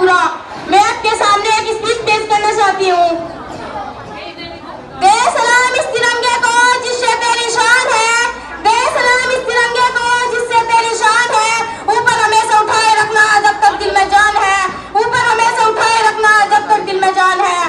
पूरा। मैं आपके सामने एक स्पीच पेश करना चाहती हूँ। दे सलाम इस तिरंगे को जिससे तेरी शान है, दे सलाम इस तिरंगे को जिससे तेरी शान है। ऊपर हमेशा उठाए रखना जब तक दिल में जान है, ऊपर हमेशा उठाए रखना जब तक दिल में जान है।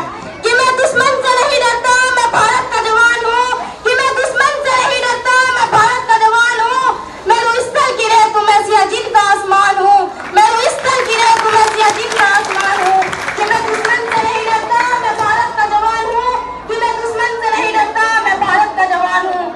कि मैं दुश्मन से नहीं डरता, मैं भारत का जवान हूँ। कि मैं दुश्मन से नहीं डरता, मैं भारत का जवान हूँ। मैं रुइस्थल की रेत, मैं सियाचिन का आसमान हूँ। मैं रुइस्थल की रेत, मैं सियाचिन का आसमान हूँ। कि मैं दुश्मन से नहीं डरता, मैं भारत का जवान हूँ। कि मैं दुश्मन से नहीं डरता, मैं भारत का जवान हूँ।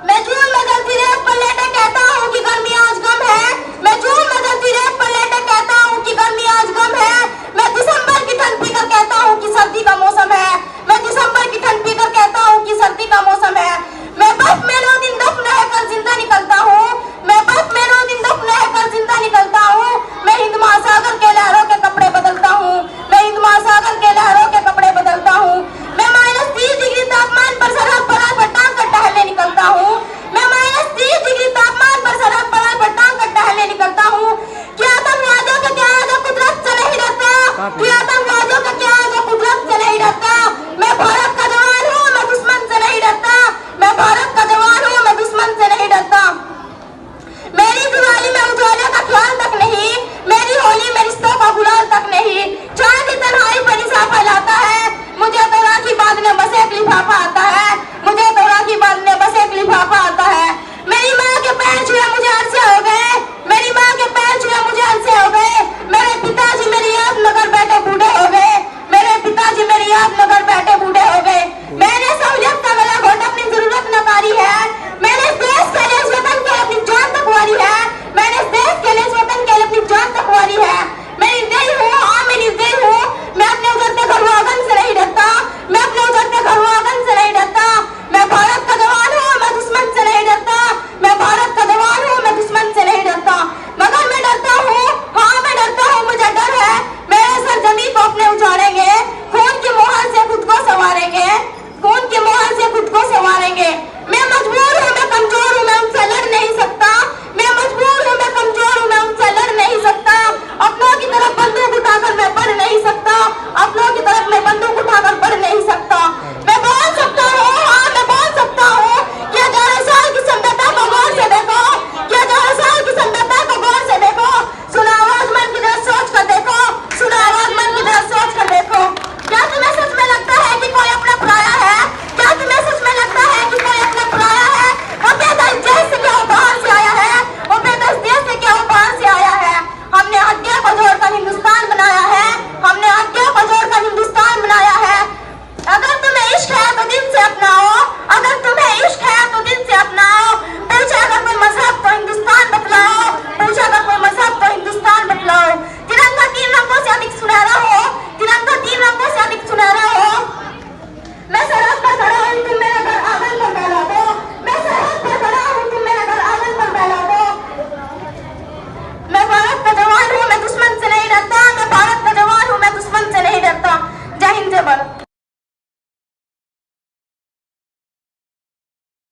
मैं जून में जलती रेत पर लेटे कहता हूँ कि गर्मी आज कम है। मैं जून में जलती रेत पर लेटे कहता हूँ कि गर्मी आज कम है। मैं दिसंबर की ठंड पीकर कहता हूँ कि सर्दी का मौसम है। मैं दिसंबर की ठंड पीकर कहता हूँ कि सर्दी का मौसम है। मैं बर्फ में 9 दिन दफन रहकर जिंदा निकलता हूँ। मैं बर्फ में 9 दिन दफन रहकर जिंदा निकलता हूँ। मैं हिंद महासागर के लहरों के कपड़े बदलता हूँ। मैं हिंद महासागर के लहरों के कपड़े बदलता हूँ। मैं -30 डिग्री तापमान पर सरहद पर टांग कर टहलने निकलता हूँ। मैं -30 डिग्री तापमान पर सरहद पर टांग कर टहलने निकलता हूँ। क्या आतंकवादियों का क्या जो कुदरत से नहीं डरता? क्या आतंकवादियों का क्या जो कुदरत से नहीं डरता? मैं भारत का जवान हूँ, मैं दुश्मन से नहीं डरता। मैं भारत का जवान हूँ, मैं दुश्मन से नहीं डरता। मेरी दिवाली में उजाले का ख्याल तक नहीं, मेरी होली में रिश्तों का गुलाल तक नहीं। चांद तन्हाई पर निशा फैलाता है, मुझे तो राखी बांधने बस एक लिफाफा आता है। मुझे तो राखी बांधने बस एक लिफाफा आता है। मेरी माँ के पैर छुए मुझे अरसे हो गए। मेरी माँ के पैर छुए मुझे अरसे हो गए। मेरे पिताजी मेरी याद नगर बैठे बूढ़े हो गए। मेरे पिताजी मेरी याद नगर बैठे बूढ़े हो गए। मैंने सहूलियत का गला घोट अपनी जरूरत नकारी है। मैंने देश के लिए वतन के अपनी जान तक वारी है। मैंने देश के लिए वतन के लिए अपनी जान तक वारी है। मैं निर्दयी हूँ, हाँ मैं निर्दयी हूँ। मैं अपने उजड़ते घरों आंगन से नहीं डरता। मैं अपने उजड़ते घरों आंगन से नहीं डरता। मैं भारत का जवान हूँ, मैं दुश्मन से नहीं डरता। मैं भारत का जवान हूँ, मैं दुश्मन से नहीं डरता। मगर मैं डरता हूँ, हाँ मैं डरता हूँ, मुझे डर है मेरे सर जमीन को अपने उजाड़ेंगे। खून की मोहर से खुद को संवारेंगे। खून की मोहर से खुद को संवारेंगे। मैं मजबूर हूँ, मैं कमजोर हूँ, मैं उनसे लड़ नहीं सकता। मैं मजबूर हूँ, मैं कमजोर हूँ, मैं उनसे लड़ नहीं सकता। अपनों की तरफ बंदूक उठाकर मैं बढ़ नहीं सकता। अपनों की तरफ मैं बंदूक उठाकर बढ़ नहीं सकता। मैं बोल सकता हूँ, हाँ मैं बोल सकता हूँ। क्या 11 साल की सभ्यता को गौर से देखो। क्या 11 साल की सभ्यता को गौर से देखो। सुना आवाज मन की तरफ सोच कर देखो। सुना आवाज मन की तरफ सोच कर देखो। क्या तुम्हें सच में लगता है कि कोई अपना पराया है? क्या तुम्हें सच में लगता है कि कोई अपना पराया है? वो बेदर्द देश से क्या बाहर से आया है? वो बेदर्द देश से क्या बाहर से आया है? हमने हड्डियों को जोड़कर हिंदुस्तान बनाया है। हमने हड्डियों को जोड़कर हिंदुस्तान बनाया है। अगर तुम्हें इश्क है तो दिल से अपनाओ। अगर तुम्हें इश्क है तो दिल से अपनाओ। पूछा अगर कोई मजहब तो हिंदुस्तान बतलाओ। पूछा अगर कोई मजहब तो हिंदुस्तान बतलाओ। तिरंगा 3 रंगों से अधिक सुनहरा हो। तिरंगा 3 रंगों से अधिक सुनहरा हो। मैं सरहद पर खड़ा हूँ, तुम मेरा घर आंगन पर फैला दो। मैं सरहद पर खड़ा हूँ, तुम मेरा घर आंगन पर फैला दो। मैं भारत का जवान हूँ, मैं दुश्मन से नहीं डरता। मैं भारत का जवान हूँ, मैं दुश्मन से नहीं डरता। जय हिंद, जय भारत।